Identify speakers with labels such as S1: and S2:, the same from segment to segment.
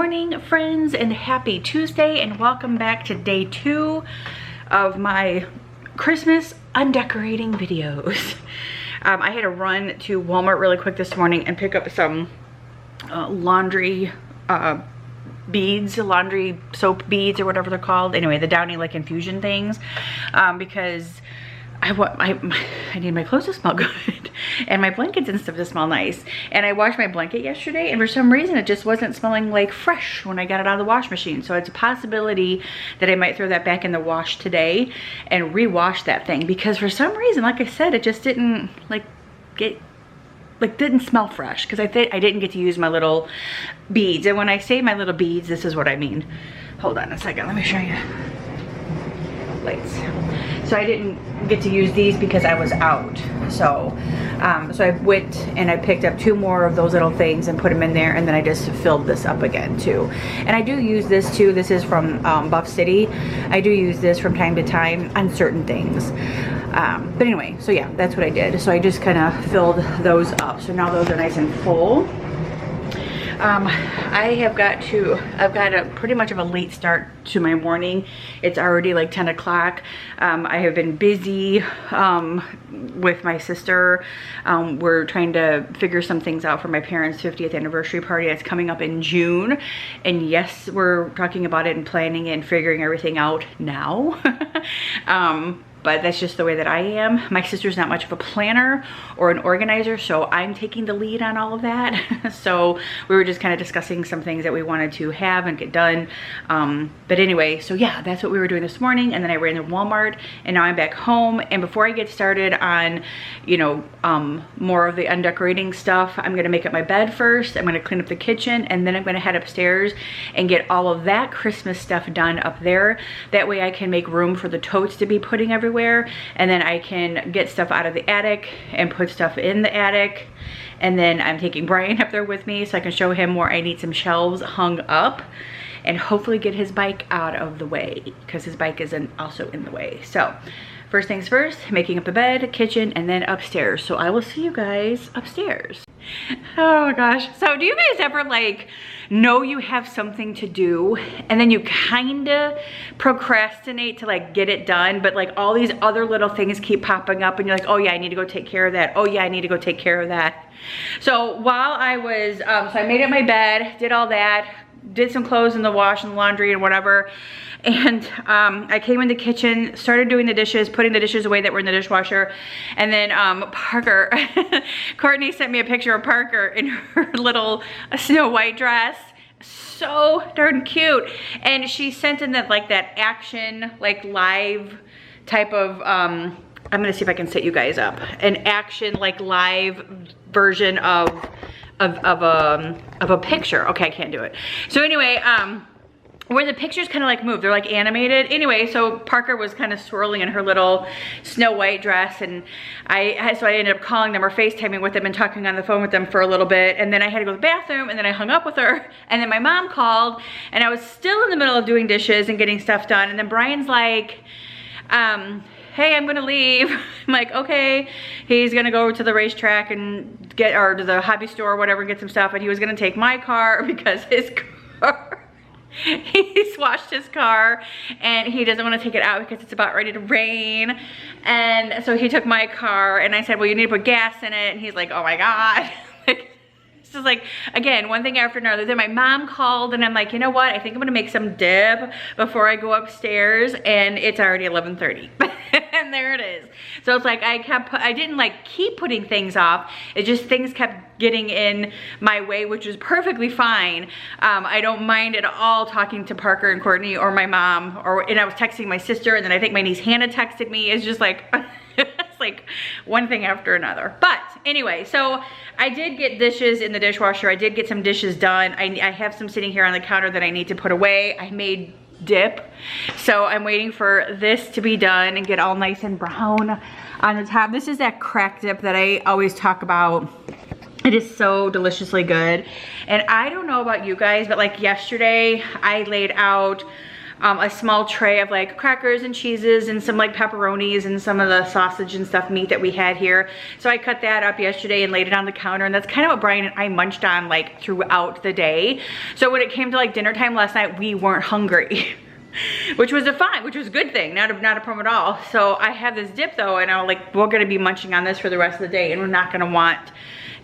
S1: morning, friends, and happy Tuesday, and welcome back to day 2 of my Christmas undecorating videos. I had to run to Walmart really quick this morning and pick up some laundry beads, laundry soap beads or whatever they're called. Anyway, the Downy like infusion things, because I need my clothes to smell good and my blankets and stuff to smell nice. And I washed my blanket yesterday, and for some reason it just wasn't smelling like fresh when I got it out of the wash machine. So it's a possibility that I might throw that back in the wash today and rewash that thing, because for some reason, like I said, it just didn't didn't smell fresh, because I didn't get to use my little beads. And when I say my little beads, this is what I mean. Hold on a second, let me show you. Lights. So I didn't get to use these because I was out. So I went and I picked up 2 more of those little things and put them in there, and then I just filled this up again too. And I do use this too. This is from Buff City. I do use this from time to time on certain things. But anyway, so yeah, that's what I did. So I just kind of filled those up. So now those are nice and full. I've got a pretty much of a late start to my morning. It's already like 10 o'clock. I have been busy with my sister. We're trying to figure some things out for my parents' 50th anniversary party that's coming up in June. And yes, we're talking about it and planning and figuring everything out now. But that's just the way that I am. My sister's not much of a planner or an organizer, so I'm taking the lead on all of that. So we were just kind of discussing some things that we wanted to have and get done. But anyway, so yeah, that's what we were doing this morning. And then I ran to Walmart, and now I'm back home. And before I get started on, you know, more of the undecorating stuff, I'm gonna make up my bed first. I'm gonna clean up the kitchen, and then I'm gonna head upstairs and get all of that Christmas stuff done up there. That way I can make room for the totes to be putting everywhere. And then I can get stuff out of the attic and put stuff in the attic. And then I'm taking Brian up there with me so I can show him where I need some shelves hung up, and hopefully get his bike out of the way, because his bike is also in the way. So first things first, making up the bed, kitchen, and then upstairs. So I will see you guys upstairs. Oh my gosh. So do you guys ever like know you have something to do and then you kind of procrastinate to like get it done, but like all these other little things keep popping up and you're like, oh yeah, I need to go take care of that. Oh yeah, I need to go take care of that. So while I was, so I made up my bed, did all that, did some clothes in the wash and laundry and whatever. And I came in the kitchen, started doing the dishes, putting the dishes away that were in the dishwasher. And then Parker, Courtney sent me a picture of Parker in her little Snow White dress. So darn cute. And she sent in that like that action, like live type of, I'm gonna see if I can set you guys up. An action like live version of a picture. Okay, I can't do it. So anyway, where the pictures kind of like move, they're like animated. Anyway, so Parker was kind of swirling in her little Snow White dress, and so I ended up calling them or FaceTiming with them and talking on the phone with them for a little bit, and then I had to go to the bathroom, and then I hung up with her, and then my mom called, and I was still in the middle of doing dishes and getting stuff done, and then Brian's like, hey, I'm gonna leave. I'm like, okay. He's gonna go to the racetrack and or to the hobby store or whatever and get some stuff, and he was gonna take my car because his car, he swatched his car and he doesn't want to take it out because it's about ready to rain. And so he took my car, and I said, well, you need to put gas in it. And he's like, oh my God. It's just like, again, one thing after another. Then my mom called, and I'm like, you know what? I think I'm gonna make some dip before I go upstairs, and it's already 11:30. And there it is. So it's like I didn't like keep putting things off. It just, things kept getting in my way, which was perfectly fine. I don't mind at all talking to Parker and Courtney or my mom, and I was texting my sister, and then I think my niece Hannah texted me. It's just like, it's like one thing after another. But anyway, so I did get dishes in the dishwasher. I did get some dishes done. I have some sitting here on the counter that I need to put away. I made dip, so I'm waiting for this to be done and get all nice and brown on the top. This is that crack dip that I always talk about. It is so deliciously good. And I don't know about you guys, but like yesterday I laid out a small tray of like crackers and cheeses and some like pepperonis and some of the sausage and stuff meat that we had here. So I cut that up yesterday and laid it on the counter, and that's kind of what Brian and I munched on like throughout the day. So when it came to like dinner time last night, we weren't hungry. Which was a good thing, not a problem at all. So I have this dip though, and I'm like, we're gonna be munching on this for the rest of the day, and we're not gonna want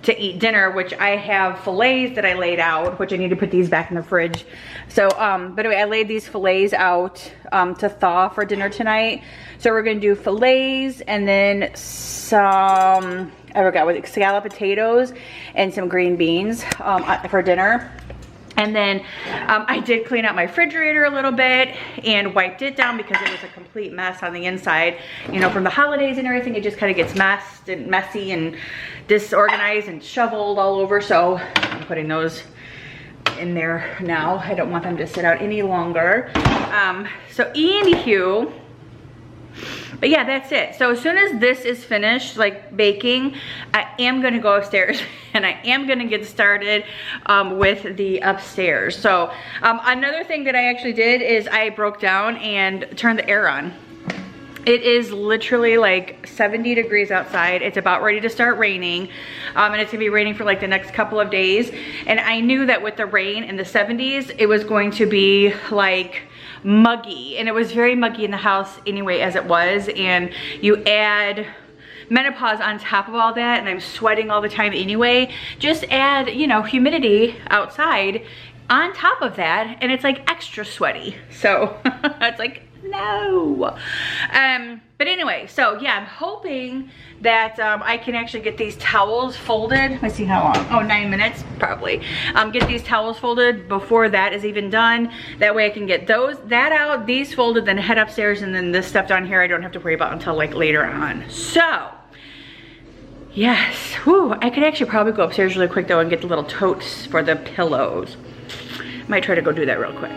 S1: to eat dinner, which I have fillets that I laid out, which I need to put these back in the fridge. So, but anyway, I laid these fillets out to thaw for dinner tonight. So we're gonna do fillets and then some, I forgot, with scalloped potatoes and some green beans for dinner. And then I did clean out my refrigerator a little bit and wiped it down because it was a complete mess on the inside. You know, from the holidays and everything, it just kind of gets messy and disorganized and shoveled all over. So I'm putting those in there now. I don't want them to sit out any longer. So anywho, but yeah, that's it. So as soon as this is finished, like baking, I am gonna go upstairs and I am gonna get started with the upstairs. So another thing that I actually did is I broke down and turned the air on. It is literally like 70 degrees outside. It's about ready to start raining. And it's gonna be raining for like the next couple of days. And I knew that with the rain in the 70s, it was going to be like muggy, and it was very muggy in the house anyway as it was, and you add menopause on top of all that, and I'm sweating all the time anyway. Just add, you know, humidity outside on top of that, and it's like extra sweaty. So it's like, no. But anyway, so yeah, I'm hoping that I can actually get these towels folded. Let's see how long. Oh, 9 minutes probably. Get these towels folded before that is even done. That way I can get that out, these folded, then head upstairs, and then this stuff down here I don't have to worry about until like later on. So yes, whew, I could actually probably go upstairs really quick though and get the little totes for the pillows. Might try to go do that real quick.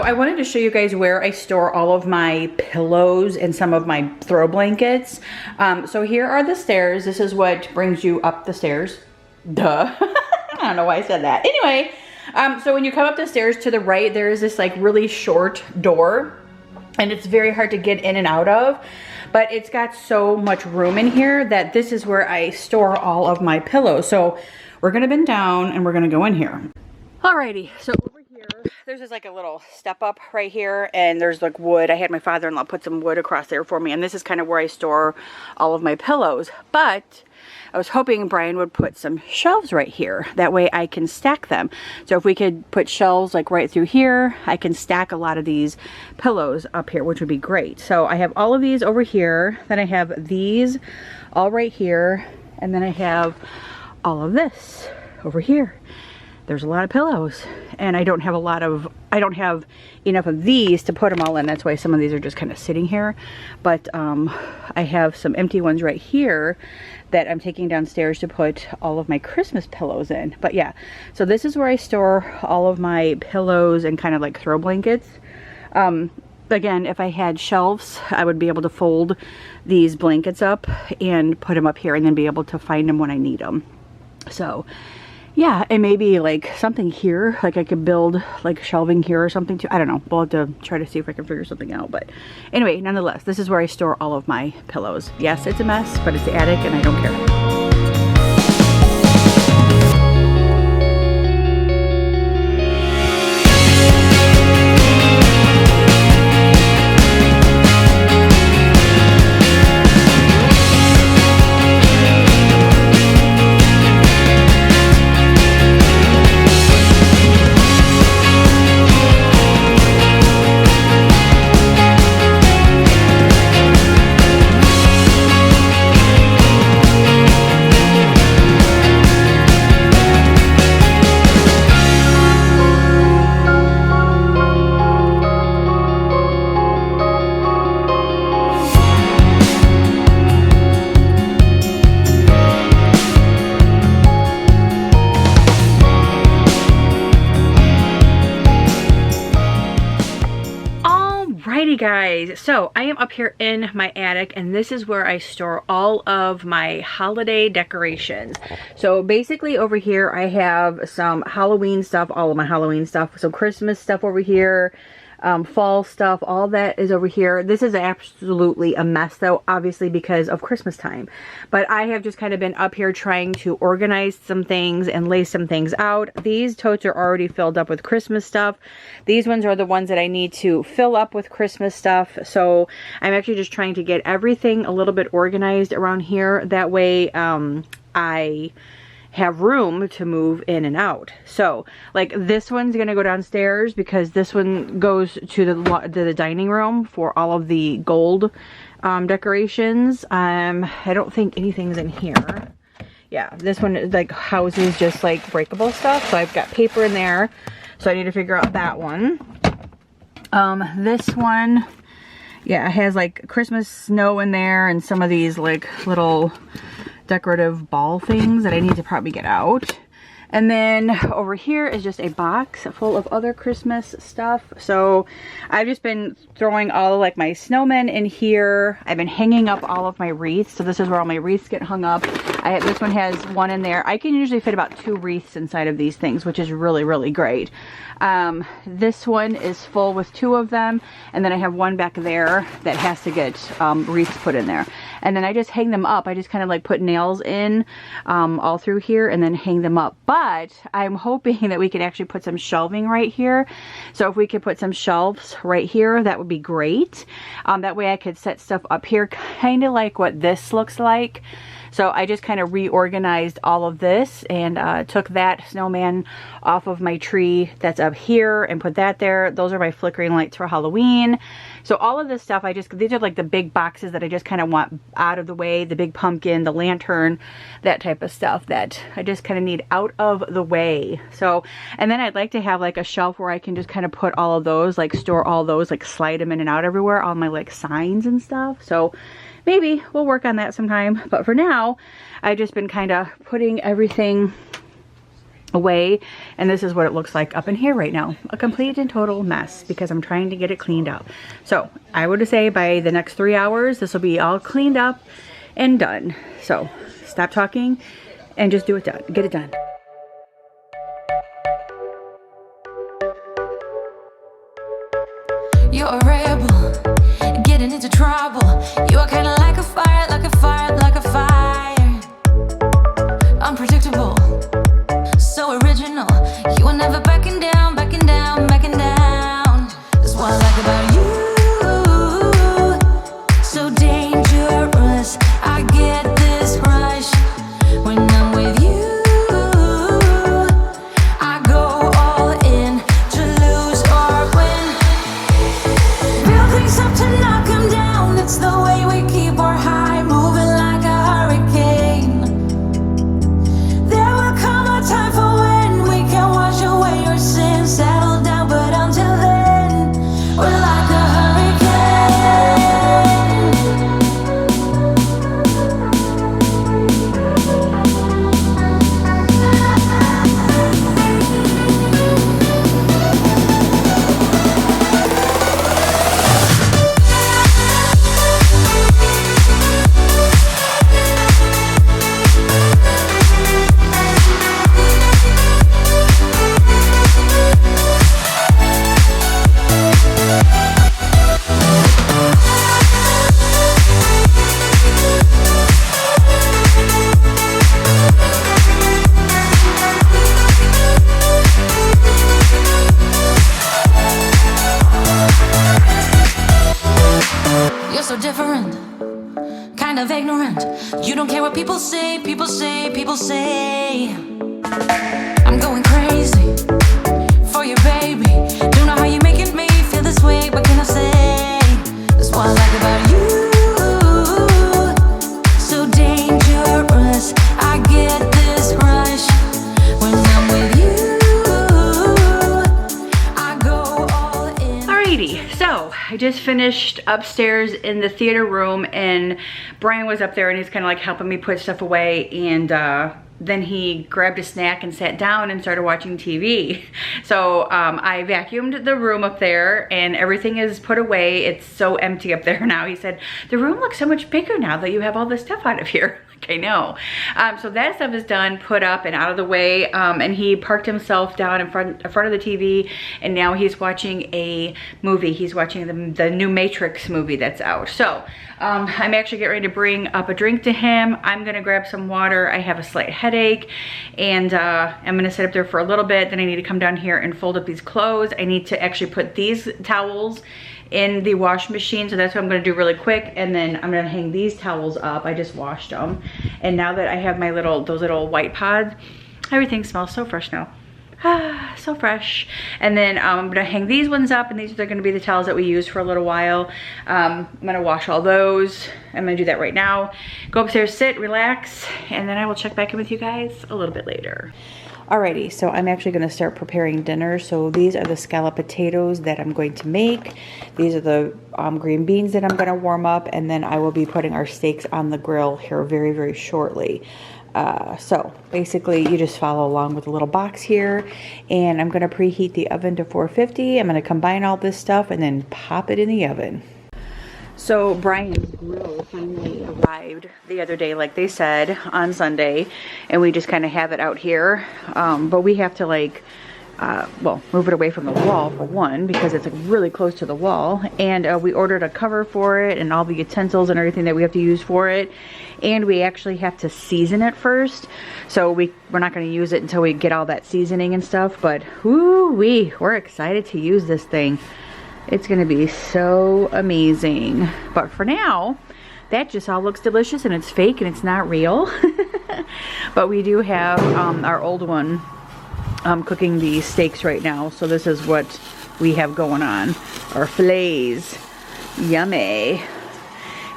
S1: I wanted to show you guys where I store all of my pillows and some of my throw blankets. So here are the stairs. This is what brings you up the stairs. Duh. I don't know why I said that. Anyway, so when you come up the stairs to the right, there is this like really short door, and it's very hard to get in and out of. But it's got so much room in here that this is where I store all of my pillows. So we're gonna bend down and we're gonna go in here. Alrighty, so over here, there's just like a little step up right here, and there's like wood. I had my father-in-law put some wood across there for me, and this is kind of where I store all of my pillows. But I was hoping Brian would put some shelves right here. That way I can stack them. So if we could put shelves like right through here, I can stack a lot of these pillows up here, which would be great. So I have all of these over here. Then I have these all right here. And then I have all of this over here. There's a lot of pillows, and I don't have enough of these to put them all in. That's why some of these are just kind of sitting here. But I have some empty ones right here that I'm taking downstairs to put all of my Christmas pillows in. But yeah, so this is where I store all of my pillows and kind of like throw blankets. Again, if I had shelves, I would be able to fold these blankets up and put them up here and then be able to find them when I need them. So yeah, and maybe like something here, like I could build like shelving here or something too. I don't know. We'll have to try to see if I can figure something out. But anyway, nonetheless, this is where I store all of my pillows. Yes, it's a mess, but it's the attic and I don't care. Alrighty guys, so I am up here in my attic and this is where I store all of my holiday decorations. So basically over here I have some Halloween stuff, all of my Halloween stuff, some Christmas stuff over here, fall stuff, all that is over here. This is absolutely a mess though, obviously because of Christmas time. But I have just kind of been up here trying to organize some things and lay some things out. These totes are already filled up with Christmas stuff. These ones are the ones that I need to fill up with Christmas stuff. So I'm actually just trying to get everything a little bit organized around here. That way I have room to move in and out. So like this one's gonna go downstairs because this one goes to the dining room for all of the gold decorations. I don't think anything's in here. Yeah, this one is like houses just like breakable stuff. So I've got paper in there. So I need to figure out that one. This one, yeah, it has like Christmas snow in there and some of these like little decorative ball things that I need to probably get out. And then over here is just a box full of other Christmas stuff. So I've just been throwing all of like my snowmen in here. I've been hanging up all of my wreaths. So this is where all my wreaths get hung up. This one has one in there. I can usually fit about 2 wreaths inside of these things, which is really, really great. This one is full with 2 of them. And then I have one back there that has to get wreaths put in there. And then I just hang them up. I just kind of like put nails in all through here and then hang them up. But I'm hoping that we can actually put some shelving right here. So if we could put some shelves right here, that would be great. That way I could set stuff up here, kind of like what this looks like. So I just kind of reorganized all of this and took that snowman off of my tree that's up here and put that there. Those are my flickering lights for Halloween. So all of this stuff, these are like the big boxes that I just kind of want out of the way. The big pumpkin, the lantern, that type of stuff that I just kind of need out of the way. So, and then I'd like to have like a shelf where I can just kind of put all of those, like store all those, like slide them in and out everywhere, all my like signs and stuff. So maybe we'll work on that sometime. But for now, I've just been kind of putting everything away, and this is what it looks like up in here right now. A complete and total mess because I'm trying to get it cleaned up. So I would say by the next 3 hours, this will be all cleaned up and done. So stop talking and just do it done. Get it done.
S2: You're a rebel, getting into trouble. You are kind of like a fire, like a fire, like a fire. Unpredictable, so original. You are never backing down, backing down, backing down. That's what I like about you. So dangerous, I get this rush when I'm with you. I go all in to lose or win. Build things up to knock them down. It's the way we keep our high, moving like a hurricane. There will come a time for when we can wash away your sins, settle down, but until then, we're like a hurricane. You're so different, kind of ignorant. You don't care what people say, people say, people say. I'm going crazy for you, baby. Don't know how you're making me feel this way. What can I say? That's what I like about you. So dangerous, I get this rush when I'm with you. I go all in.
S1: Alrighty, so I just finished upstairs in the theater room and Brian was up there and he's kind of like helping me put stuff away, and then he grabbed a snack and sat down and started watching TV. So I vacuumed the room up there and everything is put away. It's so empty up there now. He said, the room looks so much bigger now that you have all this stuff out of here. Like, I know. So that stuff is done, put up and out of the way. And he parked himself down in front of the TV, and now he's watching a movie. He's watching the new Matrix movie that's out. So I'm actually getting ready to bring up a drink to him. I'm gonna grab some water. I have a slight headache, and I'm gonna sit up there for a little bit. Then I need to come down here and fold up these clothes. I need to actually put these towels in the wash machine, so that's what I'm gonna do really quick. And then I'm gonna hang these towels up. I just washed them, and now that I have my those little white pods, everything smells so fresh now. Ah, so fresh. And then I'm gonna hang these ones up, and these are gonna be the towels that we use for a little while. I'm gonna wash all those. I'm gonna do that right now. Go upstairs, sit, relax, and then I will check back in with you guys a little bit later. Alrighty, so I'm actually gonna start preparing dinner. So these are the scallop potatoes that I'm going to make. These are the green beans that I'm gonna warm up, and then I will be putting our steaks on the grill here very, very shortly. So basically you just follow along with a little box here, and I'm gonna preheat the oven to 450. I'm gonna combine all this stuff and then pop it in the oven. So Brian's grill finally arrived the other day, like they said, on Sunday, and we just kind of have it out here. But we have to well, move it away from the wall for one, because it's really close to the wall. And we ordered a cover for it and all the utensils and everything that we have to use for it. And we actually have to season it first. So we're not going to use it until we get all that seasoning and stuff. But we're excited to use this thing. It's going to be so amazing. But for now, that just all looks delicious, and it's fake and it's not real. But we do have our old one cooking the steaks right now. So this is what we have going on. Our fillets. Yummy.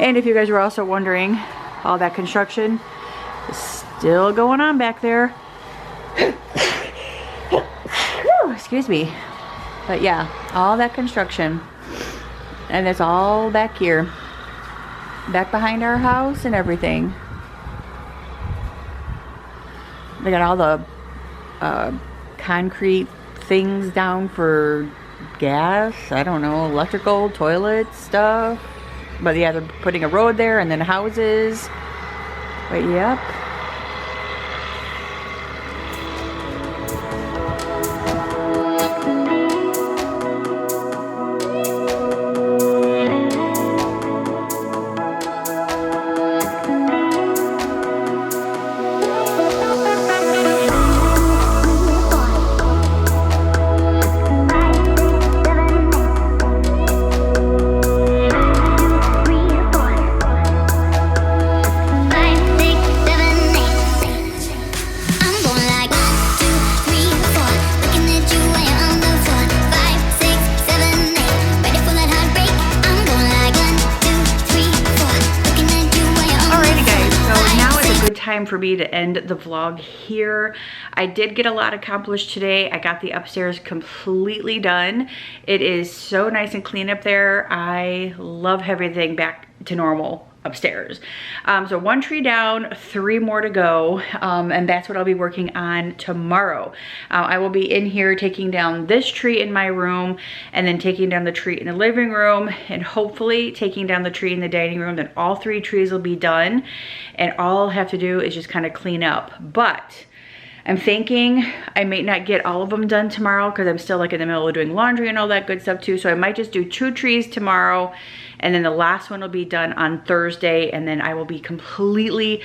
S1: And if you guys were also wondering, all that construction is still going on back there. Excuse me. But yeah, all that construction. And it's all back here. Back behind our house and everything. They got all the concrete things down for gas. I don't know, electrical, toilet stuff. But yeah, they're putting a road there and then houses. But yep. Time for me to end the vlog here. I did get a lot accomplished today. I got the upstairs completely done. It is so nice and clean up there. I love everything back to normal upstairs. So 1 tree down, 3 more to go, and that's what I'll be working on tomorrow. I will be in here taking down this tree in my room, and then taking down the tree in the living room, and hopefully taking down the tree in the dining room. Then all 3 trees will be done, and all I'll have to do is just kind of clean up. But I'm thinking I may not get all of them done tomorrow, because I'm still like in the middle of doing laundry and all that good stuff too. So I might just do 2 trees tomorrow, and then the last one will be done on Thursday, and then I will be completely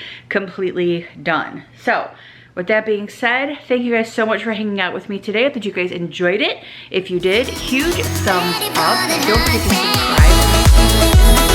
S1: done. So with that being said, thank you guys so much for hanging out with me today. I hope that you guys enjoyed it. If you did, huge thumbs up. Don't forget to subscribe.